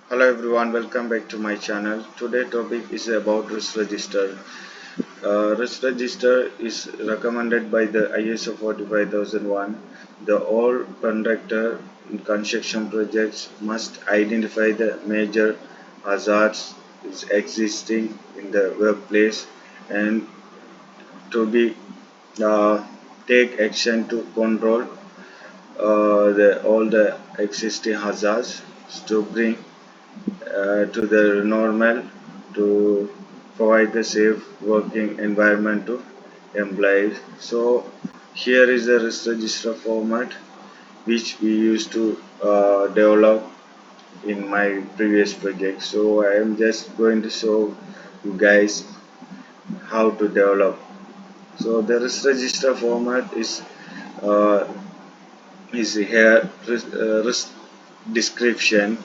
Hello everyone, welcome back to my channel. Today topic is about risk register. Risk register is recommended by the ISO 45001. The all contractor in construction projects must identify the major hazards is existing in the workplace and to be uh, take action to control all the existing hazards to bring to the normal to provide the safe working environment to employees. So here is the risk register format which we used to develop in my previous project. So I am just going to show you guys how to develop. So the risk register format uh, is here risk description.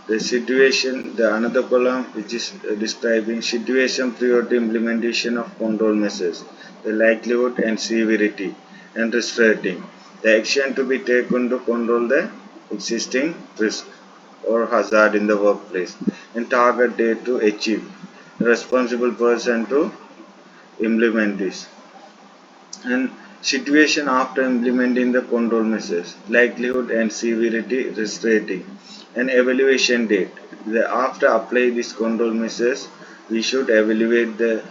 The situation, the another column which is describing situation prior to implementation of control measures, the likelihood and severity, and risk rating. The action to be taken to control the existing risk or hazard in the workplace, and target date to achieve. The responsible person to implement this and situation after implementing the control measures, likelihood and severity risk rating, and evaluation date. After apply these control measures, we should evaluate the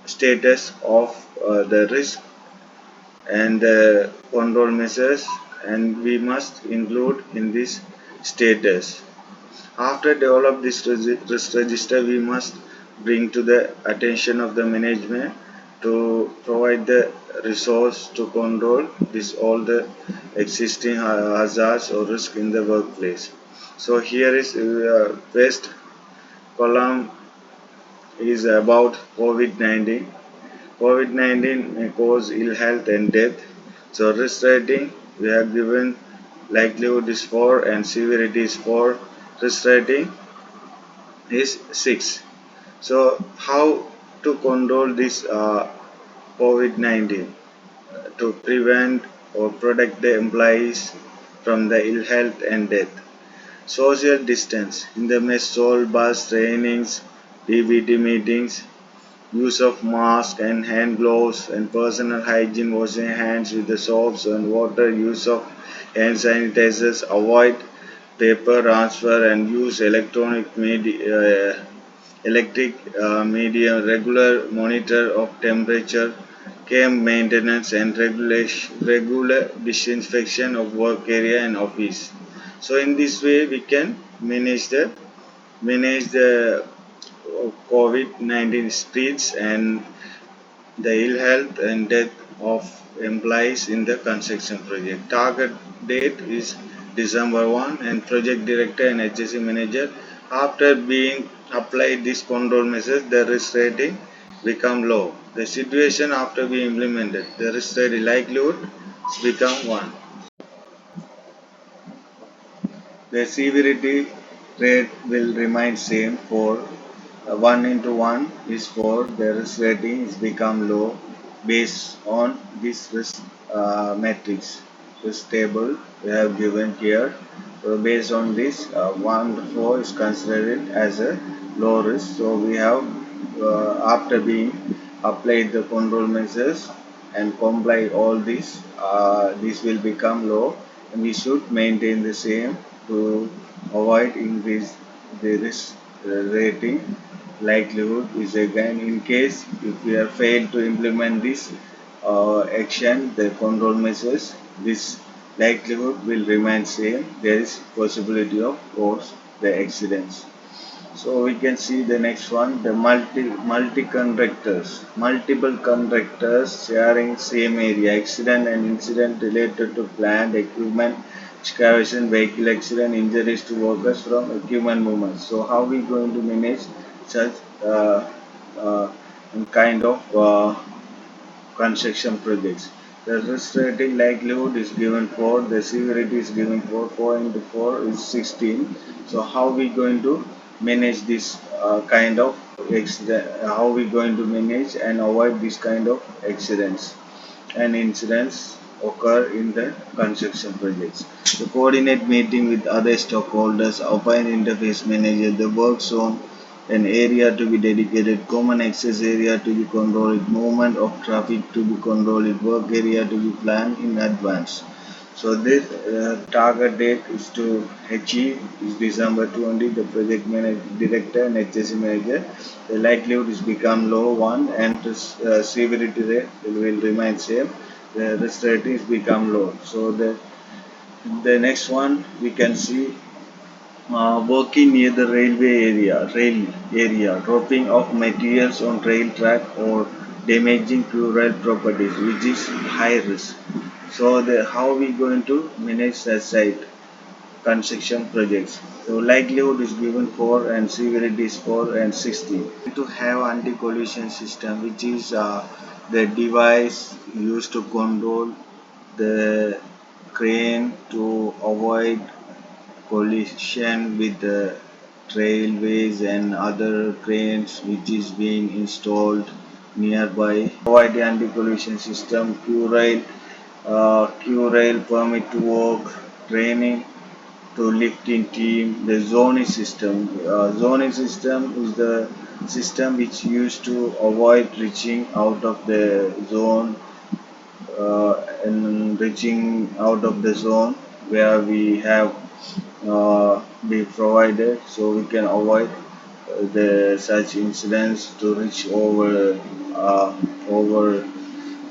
status of the risk and the control measures, and we must include in this status. After develop this risk register, we must bring to the attention of the management to provide the resource to control this all the existing hazards or risk in the workplace. So here is first column is about COVID-19. COVID-19 may cause ill health and death. So risk rating we have given likelihood is 4 and severity is 4. Risk rating is 6. So how to control this COVID-19 to prevent or protect the employees from the ill health and death. Social distance in the mess hall, bus trainings, DBT meetings, use of mask and hand gloves and personal hygiene, washing hands with the soaps and water, use of hand sanitizers, avoid paper transfer and use electric medium, regular monitor of temperature, camp maintenance and regular disinfection of work area and office. So in this way we can manage the COVID-19 spreads and the ill health and death of employees in the construction project. Target date is December 1 and project director and HSE manager. After being applied these control measures, the risk rating become low. The situation after being implemented, the risk rating likelihood become 1. The severity rate will remain same for 1 into 1 is 4. The risk rating is become low based on this risk matrix. This table we have given here. So based on this, 1 to 4 is considered as a low risk. So we have after being applied the control measures and comply all this will become low, and we should maintain the same to avoid increase the risk rating. Likelihood is again in case if we are failed to implement this action, the control measures, this likelihood will remain same. There is possibility of cause the accidents. So we can see the next one, the multi conductors, multiple conductors sharing same area, accident and incident related to plant equipment, excavation, vehicle accident, injuries to workers from equipment movements. So how we going to manage such uh, kind of construction projects? The risk rating likelihood is given for, the severity is given for 4 into 4 is 16. So how we going to manage this kind of accident? How we going to manage and avoid this kind of accidents and incidents occur in the construction projects. The coordinate meeting with other stakeholders, appoint interface manager, the work zone, an area to be dedicated, common access area to be controlled, movement of traffic to be controlled, work area to be planned in advance. So this target date is to achieve is December 20. The project manager, director and HSE manager. The likelihood is become low one and the severity rate will remain same. The risk rate is become low. So the next one we can see working near the rail area, dropping of materials on rail track or damaging rural properties, which is high risk. So how we going to manage that site construction projects? So likelihood is given 4 and severity is 4 and 60. To have anti-collision system, which is the device used to control the crane to avoid collision with the railways and other cranes which is being installed nearby. Provide the anti-collision system, Q-rail permit to work, training to lifting team, the zoning system. Zoning system is the system which used to avoid reaching out of the zone and reaching out of the zone where we have be provided so we can avoid the such incidents to reach over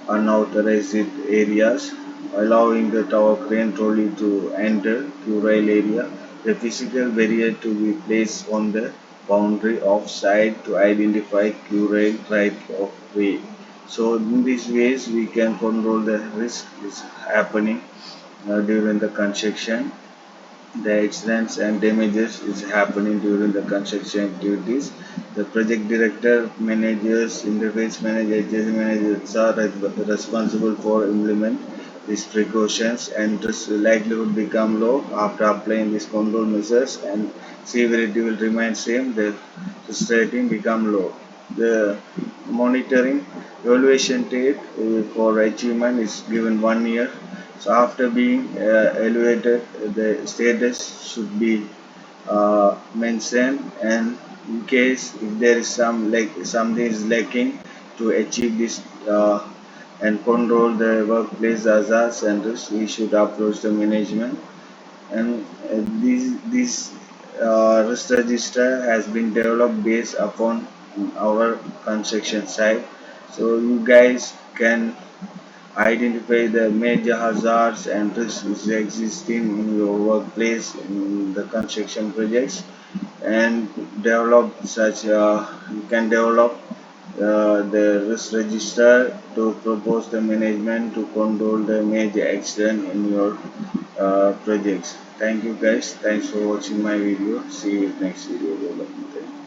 unauthorized areas, allowing the tower crane trolley to enter to rail area. The physical barrier to be placed on the boundary of site to identify Q-rail right of way. So in these ways we can control the risk is happening during the construction. The accidents and damages is happening during the construction activities. The project director, managers, interface manager, HSE managers are responsible for implement these precautions and this likelihood become low after applying these control measures and severity will remain same. The risk rating become low. The monitoring evaluation date for achievement is given 1 year. So after being elevated, the status should be mentioned, and in case if there is something is lacking to achieve this and control the workplace hazards and risks, we should approach the management. And this risk register has been developed based upon our construction site. So you guys can identify the major hazards and risks existing in your workplace in the construction projects and develop such you can develop the risk register to propose the management to control the major accident in your projects. Thank you guys. Thanks for watching my video. See you next video. Bye-bye.